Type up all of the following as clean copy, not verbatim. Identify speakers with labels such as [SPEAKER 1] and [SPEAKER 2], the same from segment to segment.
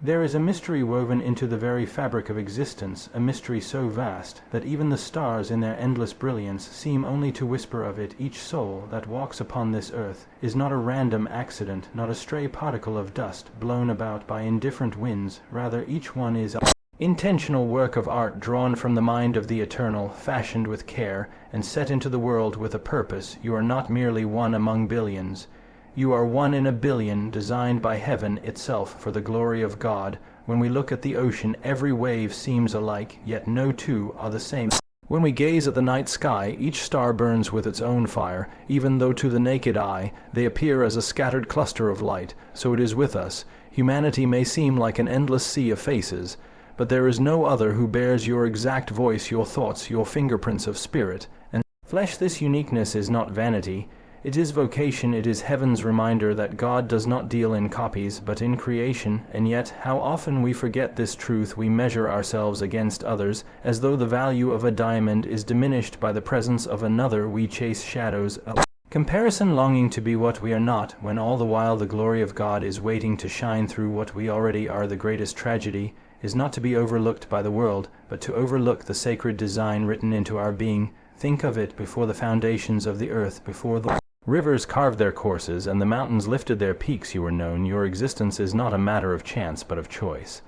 [SPEAKER 1] There is a mystery woven into the very fabric of existence, a mystery so vast that even the stars in their endless brilliance seem only to whisper of it. Each soul that walks upon this earth is not a random accident, not a stray particle of dust blown about by indifferent winds. Rather, each one is an intentional work of art drawn from the mind of the eternal, fashioned with care, and set into the world with a purpose. You are not merely one among billions. You are one in a billion, designed by heaven itself for the glory of God. When we look at the ocean, every wave seems alike, yet no two are the same. When we gaze at the night sky, each star burns with its own fire, even though to the naked eye they appear as a scattered cluster of light. So it is with us. Humanity may seem like an endless sea of faces, but there is no other who bears your exact voice, your thoughts, your fingerprints of spirit and flesh. This uniqueness is not vanity. It is vocation. It is heaven's reminder that God does not deal in copies, but in creation. And yet, how often we forget this truth. We measure ourselves against others, as though the value of a diamond is diminished by the presence of another. We chase shadows of comparison, longing to be what we are not, when all the while the glory of God is waiting to shine through what we already are. The greatest tragedy is not to be overlooked by the world, but to overlook the sacred design written into our being. Think of it. Before the foundations of the earth, before the rivers carved their courses and the mountains lifted their peaks, you were known. Your existence is not a matter of chance, but of choice.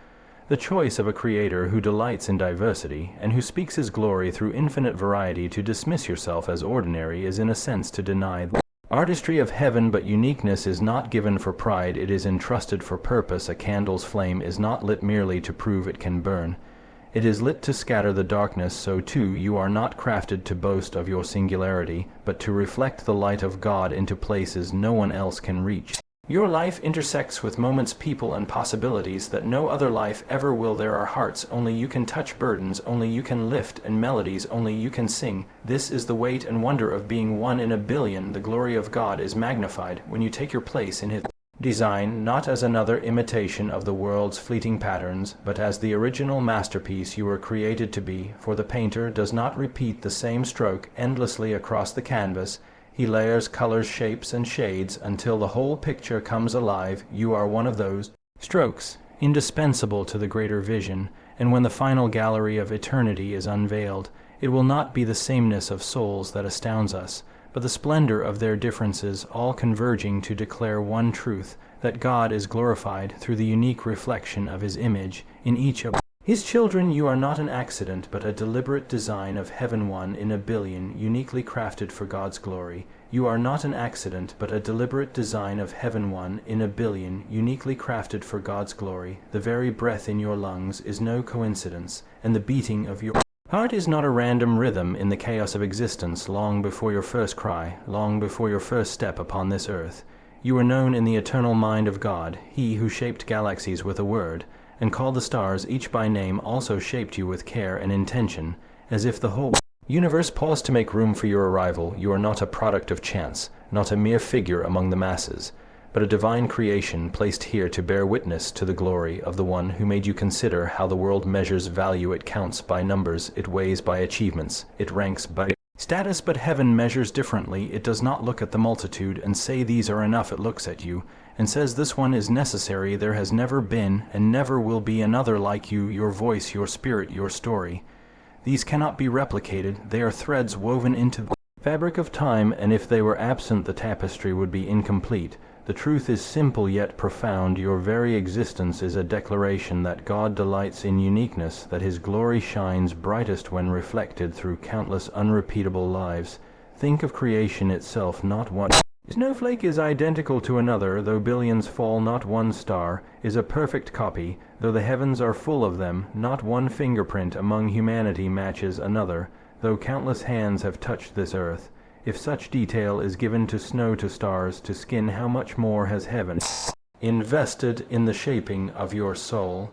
[SPEAKER 1] The choice of a creator who delights in diversity and who speaks his glory through infinite variety. To dismiss yourself as ordinary is in a sense to deny the artistry of heaven, but uniqueness is not given for pride. It is entrusted for purpose. A candle's flame is not lit merely to prove it can burn. It is lit to scatter the darkness. So too, you are not crafted to boast of your singularity, but to reflect the light of God into places no one else can reach. Your life intersects with moments, people, and possibilities that no other life ever will. There are hearts only you can touch, burdens only you can lift, and melodies only you can sing. This is the weight and wonder of being one in a billion. The glory of God is magnified when you take your place in His design, not as another imitation of the world's fleeting patterns, but as the original masterpiece you were created to be. For the painter does not repeat the same stroke endlessly across the canvas. He layers colors, shapes, and shades until the whole picture comes alive. You are one of those strokes, indispensable to the greater vision, and when the final gallery of eternity is unveiled, it will not be the sameness of souls that astounds us, but the splendor of their differences, all converging to declare one truth, that God is glorified through the unique reflection of His image in each of His children. You are not an accident, but a deliberate design of heaven, one in a billion, uniquely crafted for God's glory. You are not an accident, but a deliberate design of heaven, one in a billion, uniquely crafted for God's glory. The very breath in your lungs is no coincidence, and the beating of your heart is not a random rhythm in the chaos of existence. Long before your first cry, long before your first step upon this earth, you were known in the eternal mind of God. He who shaped galaxies with a word, and called the stars each by name, also shaped you with care and intention, as if the whole universe paused to make room for your arrival. You are not a product of chance, not a mere figure among the masses, but a divine creation placed here to bear witness to the glory of the one who made you. Consider how the world measures value. It counts by numbers, it weighs by achievements, it ranks by status, but heaven measures differently. It does not look at the multitude and say these are enough. It looks at you and says this one is necessary. There has never been and never will be another like you. Your voice, your spirit, your story, these cannot be replicated. They are threads woven into the fabric of time, and if they were absent the tapestry would be incomplete. The truth is simple yet profound. Your very existence is a declaration that God delights in uniqueness, that His glory shines brightest when reflected through countless unrepeatable lives. Think of creation itself. Not one snowflake is identical to another. Though billions fall, not one star is a perfect copy. Though the heavens are full of them, not one fingerprint among humanity matches another. Though countless hands have touched this earth, if such detail is given to snow, to stars, to skin, how much more has heaven invested in the shaping of your soul?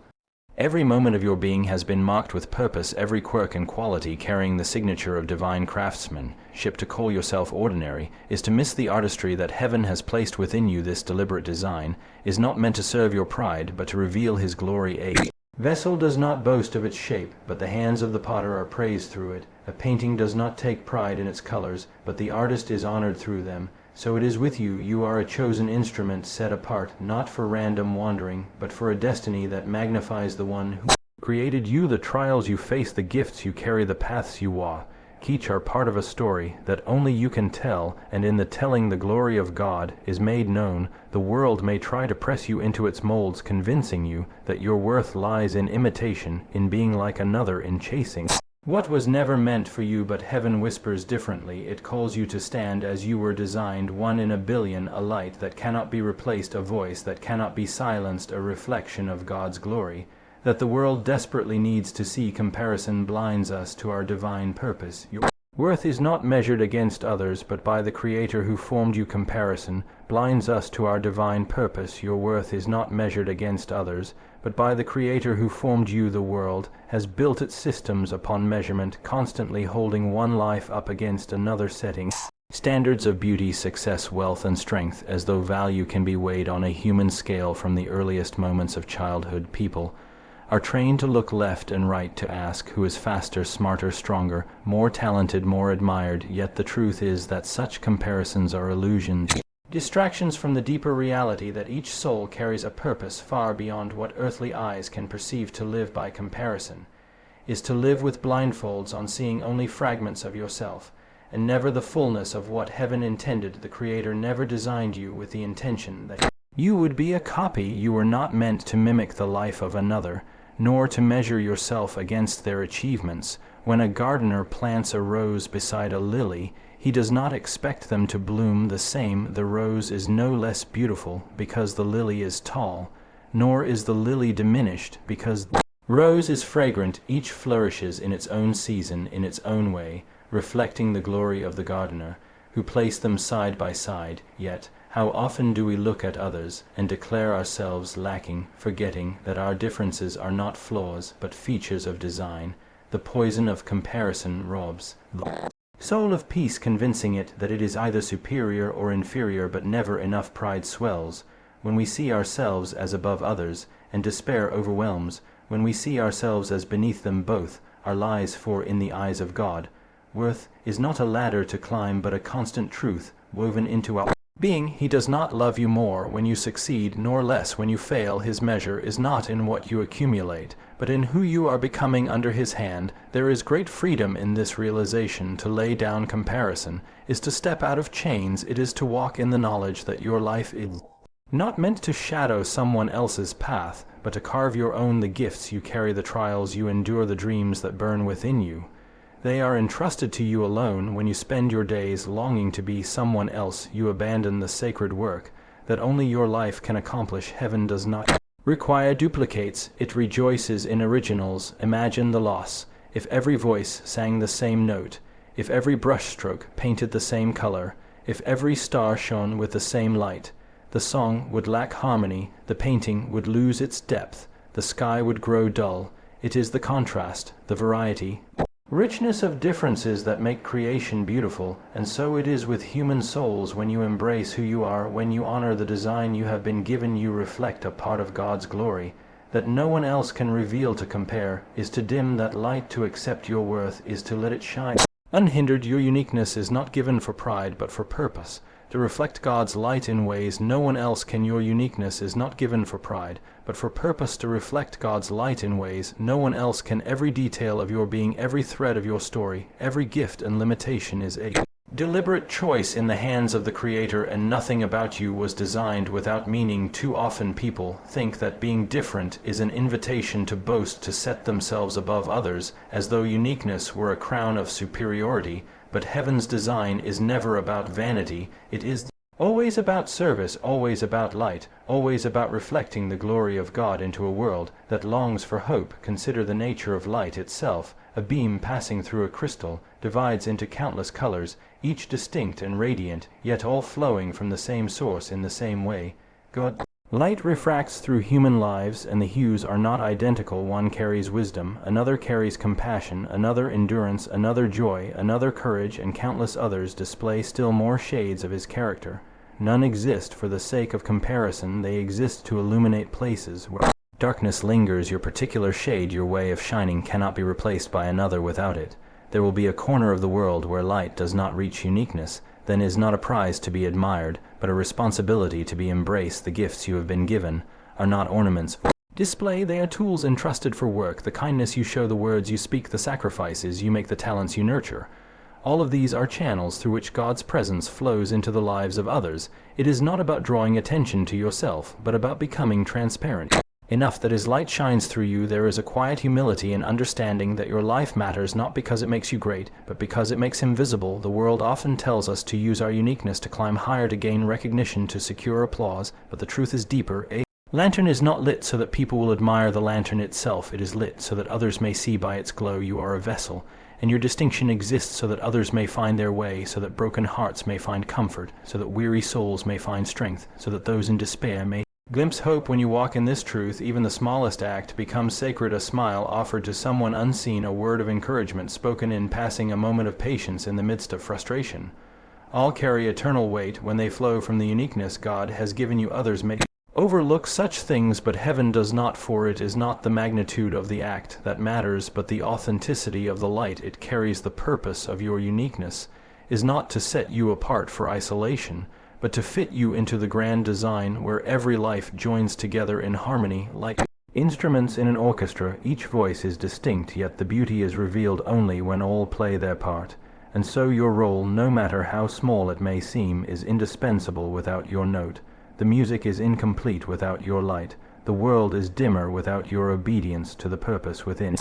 [SPEAKER 1] Every moment of your being has been marked with purpose, every quirk and quality carrying the signature of divine craftsmanship. To call yourself ordinary is to miss the artistry that heaven has placed within you. This deliberate design is not meant to serve your pride, but to reveal His glory. A vessel does not boast of its shape, but the hands of the potter are praised through it. A painting does not take pride in its colors, but the artist is honored through them. So it is with you. You are a chosen instrument set apart, not for random wandering, but for a destiny that magnifies the one who created you. The trials you face, the gifts you carry, the paths you walk, each are part of a story that only you can tell, and in the telling the glory of God is made known. The world may try to press you into its molds, convincing you that your worth lies in imitation, in being like another, in chasing what was never meant for you, but heaven whispers differently. It calls you to stand as you were designed, one in a billion, a light that cannot be replaced, a voice that cannot be silenced, a reflection of God's glory that the world desperately needs to see. Comparison blinds us to our divine purpose. Your worth is not measured against others, but by the Creator who formed you. Comparison blinds us to our divine purpose. Your worth is not measured against others, but by the Creator who formed you. The world has built its systems upon measurement, constantly holding one life up against another, setting standards of beauty, success, wealth, and strength, as though value can be weighed on a human scale. From the earliest moments of childhood, people are trained to look left and right, to ask who is faster, smarter, stronger, more talented, more admired. Yet the truth is that such comparisons are illusions, distractions from the deeper reality that each soul carries a purpose far beyond what earthly eyes can perceive. To live by comparison is to live with blindfolds on, seeing only fragments of yourself, and never the fullness of what heaven intended. The Creator never designed you with the intention that you would be a copy. You were not meant to mimic the life of another, nor to measure yourself against their achievements. When a gardener plants a rose beside a lily, he does not expect them to bloom the same. The rose is no less beautiful because the lily is tall, nor is the lily diminished because the rose is fragrant. Each flourishes in its own season, in its own way, reflecting the glory of the gardener who placed them side by side. Yet how often do we look at others and declare ourselves lacking, forgetting that our differences are not flaws but features of design. The poison of comparison robs the soul of peace, convincing it that it is either superior or inferior, but never enough. Pride swells when we see ourselves as above others, and despair overwhelms when we see ourselves as beneath them both. Our lies, for in the eyes of God, worth is not a ladder to climb, but a constant truth woven into our being. He does not love you more when you succeed, nor less when you fail. His measure is not in what you accumulate, but in who you are becoming under His hand. There is great freedom in this realization. To lay down comparison is to step out of chains. It is to walk in the knowledge that your life is not meant to shadow someone else's path, but to carve your own. The gifts you carry, the trials you endure, the dreams that burn within you, they are entrusted to you alone. When you spend your days longing to be someone else, you abandon the sacred work that only your life can accomplish. Heaven does not require duplicates, it rejoices in originals. Imagine the loss if every voice sang the same note, if every brushstroke painted the same color, if every star shone with the same light. The song would lack harmony, the painting would lose its depth, the sky would grow dull. It is the contrast, the variety, richness of differences that make creation beautiful. And so it is with human souls. When you embrace who you are, when you honor the design you have been given, you reflect a part of God's glory that no one else can reveal. To compare is to dim that light. To accept your worth is to let it shine unhindered. Your uniqueness is not given for pride, but for purpose, to reflect God's light in ways no one else can. Your uniqueness is not given for pride, but for purpose, to reflect God's light in ways no one else can. Every detail of your being, every thread of your story, every gift and limitation is a deliberate choice in the hands of the Creator, and nothing about you was designed without meaning. Too often people think that being different is an invitation to boast, to set themselves above others, as though uniqueness were a crown of superiority. But heaven's design is never about vanity. It is always about service, always about light, always about reflecting the glory of God into a world that longs for hope. Consider the nature of light itself. A beam passing through a crystal divides into countless colors, each distinct and radiant, yet all flowing from the same source in the same way. God light refracts through human lives, and the hues are not identical. One carries wisdom, another carries compassion, another endurance, another joy, another courage, and countless others display still more shades of His character. None exist for the sake of comparison. They exist to illuminate places where darkness lingers. Your particular shade, your way of shining, cannot be replaced by another without it. There will be a corner of the world where light does not reach uniqueness. then is not a prize to be admired, but a responsibility to be embraced. The gifts you have been given are not ornaments display, they are tools entrusted for work. The kindness you show, the words you speak, the sacrifices you make, the talents you nurture. All of these are channels through which God's presence flows into the lives of others. It is not about drawing attention to yourself, but about becoming transparent enough that His light shines through you. There is a quiet humility in understanding that your life matters not because it makes you great, but because it makes Him visible. The world often tells us to use our uniqueness to climb higher, to gain recognition, to secure applause, but the truth is deeper. A lantern is not lit so that people will admire the lantern itself. It is lit so that others may see by its glow you are a vessel, and your distinction exists so that others may find their way, so that broken hearts may find comfort, so that weary souls may find strength, so that those in despair may glimpse hope. When you walk in this truth, even the smallest act becomes sacred. A smile offered to someone unseen, a word of encouragement spoken in passing, a moment of patience in the midst of frustration. All carry eternal weight when they flow from the uniqueness God has given you. Others may overlook such things, but heaven does not, for it is not the magnitude of the act that matters, but the authenticity of the light it carries. The purpose of your uniqueness is not to set you apart for isolation, but to fit you into the grand design where every life joins together in harmony. Like instruments in an orchestra, each voice is distinct, yet the beauty is revealed only when all play their part. And so your role, no matter how small it may seem, is indispensable without your note. The music is incomplete without your light. The world is dimmer without your obedience to the purpose within.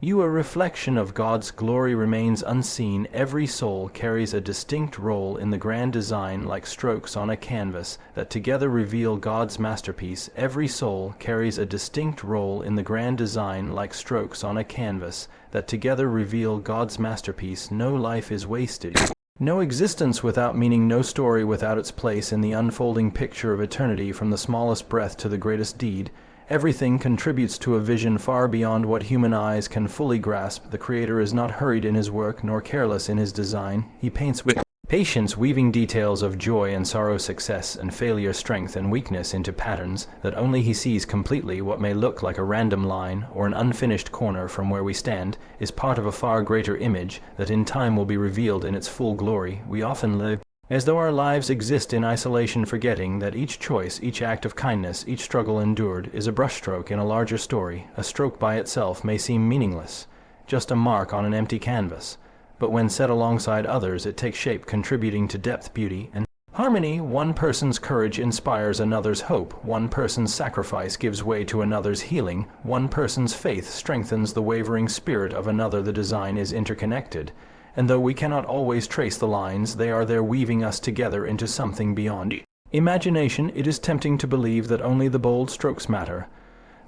[SPEAKER 1] You, a reflection of God's glory, remains unseen. Every soul carries a distinct role in the grand design, like strokes on a canvas that together reveal God's masterpiece. Every soul carries a distinct role in the grand design, like strokes on a canvas that together reveal God's masterpiece. No life is wasted. No existence without meaning, no story without its place in the unfolding picture of eternity. From the smallest breath to the greatest deed, everything contributes to a vision far beyond what human eyes can fully grasp. The Creator is not hurried in His work, nor careless in His design. He paints with patience, weaving details of joy and sorrow, success and failure, strength and weakness into patterns that only He sees completely. What may look like a random line or an unfinished corner from where we stand is part of a far greater image that in time will be revealed in its full glory. We often live as though our lives exist in isolation, forgetting that each choice, each act of kindness, each struggle endured is a brushstroke in a larger story. A stroke by itself may seem meaningless, just a mark on an empty canvas. But when set alongside others, it takes shape, contributing to depth, beauty, and harmony. One person's courage inspires another's hope. One person's sacrifice gives way to another's healing. One person's faith strengthens the wavering spirit of another. The design is interconnected, and though we cannot always trace the lines, they are there, weaving us together into something beyond imagination. It is tempting to believe that only the bold strokes matter,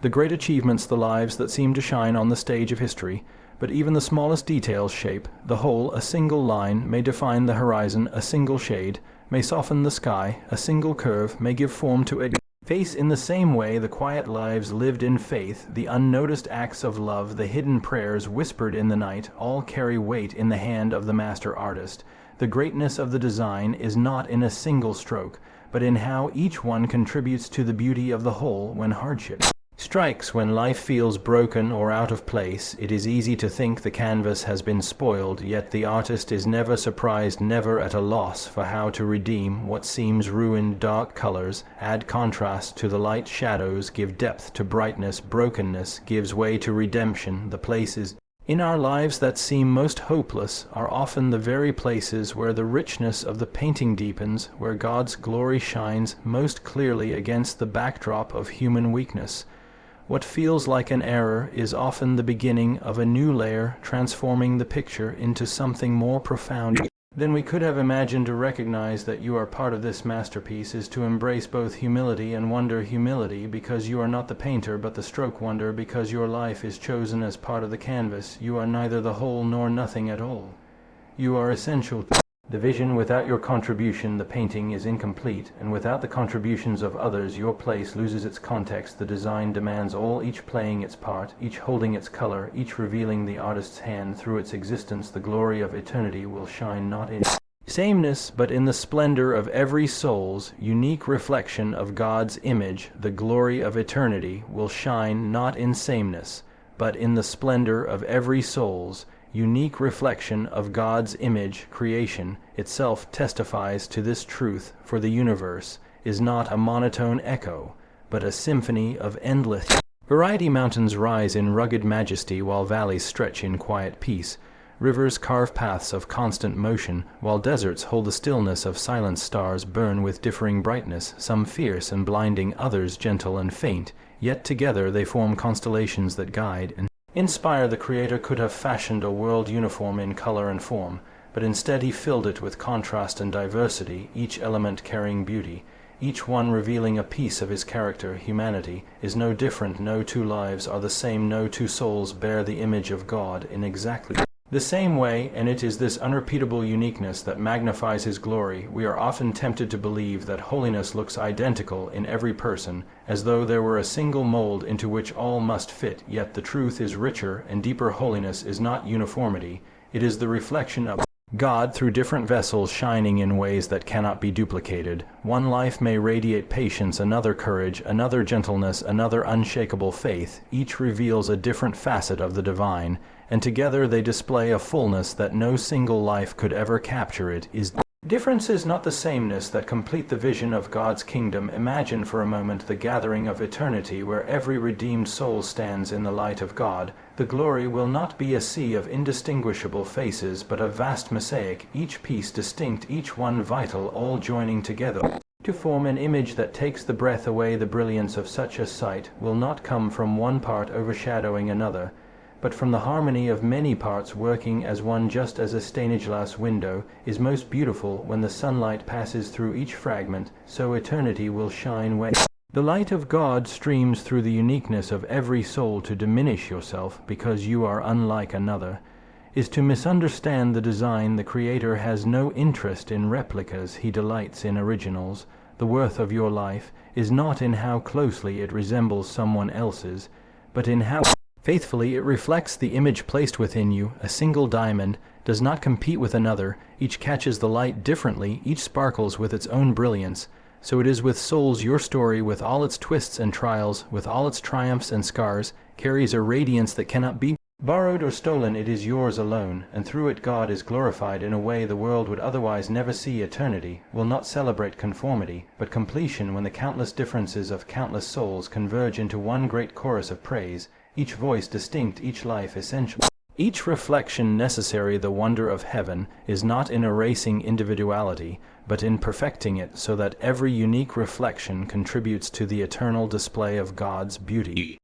[SPEAKER 1] the great achievements, the lives that seem to shine on the stage of history. But even the smallest details shape the whole. A single line may define the horizon, a single shade may soften the sky, a single curve may give form to a face. In the same way, the quiet lives lived in faith, the unnoticed acts of love, the hidden prayers whispered in the night, all carry weight in the hand of the master artist. The greatness of the design is not in a single stroke, but in how each one contributes to the beauty of the whole. When hardship strikes, when life feels broken or out of place, it is easy to think the canvas has been spoiled, yet the artist is never surprised, never at a loss for how to redeem what seems ruined. Dark colors add contrast to the light, shadows give depth to brightness, brokenness gives way to redemption. The places in our lives that seem most hopeless are often the very places where the richness of the painting deepens, where God's glory shines most clearly against the backdrop of human weakness. What feels like an error is often the beginning of a new layer, transforming the picture into something more profound than we could have imagined. To recognize that you are part of this masterpiece is to embrace both humility and wonder. Humility because you are not the painter but the stroke, wonder because your life is chosen as part of the canvas. You are neither the whole nor nothing at all. You are essential. The vision, without your contribution, the painting is incomplete, and without the contributions of others, your place loses its context. The design demands all, each playing its part, each holding its color, each revealing the artist's hand. Through its existence, the glory of eternity will shine not in sameness, but in the splendor of every soul's unique reflection of God's image. The glory of eternity will shine not in sameness, but in the splendor of every soul's unique reflection of God's image, creation itself testifies to this truth, for the universe is not a monotone echo, but a symphony of endless. Variety mountains rise in rugged majesty while valleys stretch in quiet peace. Rivers carve paths of constant motion, while deserts hold the stillness of silent. Stars burn with differing brightness, some fierce and blinding, others gentle and faint, yet together they form constellations that guide and inspire. The Creator could have fashioned a world uniform in color and form, but instead he filled it with contrast and diversity, each element carrying beauty, each one revealing a piece of his character. Humanity is no different. No two lives are the same. No two souls bear the image of God in exactly the same way, and it is this unrepeatable uniqueness that magnifies his glory. We are often tempted to believe that holiness looks identical in every person, as though there were a single mold into which all must fit, yet the truth is richer and deeper. Holiness is not uniformity, it is the reflection of God through different vessels shining in ways that cannot be duplicated. One life may radiate patience, another courage, another gentleness, another unshakable faith. Each reveals a different facet of the divine, and together they display a fullness that no single life could ever capture. It is difference is not the sameness that complete the vision of God's kingdom. Imagine for a moment the gathering of eternity where every redeemed soul stands in the light of God. The glory will not be a sea of indistinguishable faces, but a vast mosaic, each piece distinct, each one vital, all joining together to form an image that takes the breath away. The brilliance of such a sight will not come from one part overshadowing another, but from the harmony of many parts working as one. Just as a stained-glass window is most beautiful when the sunlight passes through each fragment, so eternity will shine when the light of God streams through the uniqueness of every soul. To diminish yourself because you are unlike another is to misunderstand the design. The Creator has no interest in replicas, he delights in originals. The worth of your life is not in how closely it resembles someone else's, but in how faithfully it reflects the image placed within you. A single diamond does not compete with another. Each catches the light differently, each sparkles with its own brilliance. So it is with souls. Your story, with all its twists and trials, with all its triumphs and scars, carries a radiance that cannot be borrowed or stolen. It is yours alone, and through it God is glorified in a way the world would otherwise never see. Eternity will not celebrate conformity, but completion, when the countless differences of countless souls converge into one great chorus of praise, each voice distinct, each life essential, each reflection necessary. The wonder of heaven is not in erasing individuality, but in perfecting it so that every unique reflection contributes to the eternal display of God's beauty.